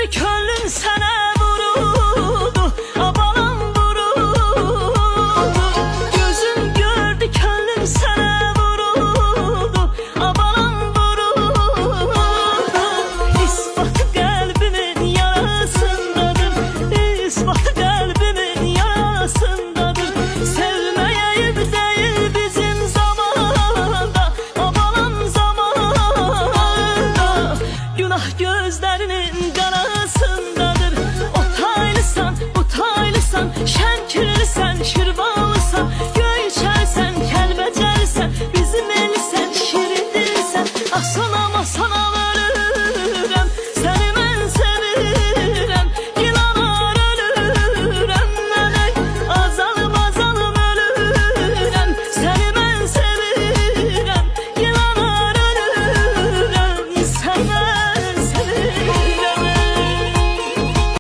gördü könlüm sana vuruldu, abalam vuruldu. Gözüm gördü könlüm sana vuruldu, abalam vuruldu. İspatı kalbimin yarasındadır, ispatı kalbimin yarasındadır. Sevmeye değil bizim zamanda, abalam zamanda. Günah gözlerinin kanasındadır. O taylısan, bu taylısan, şen küllüsen, şirvan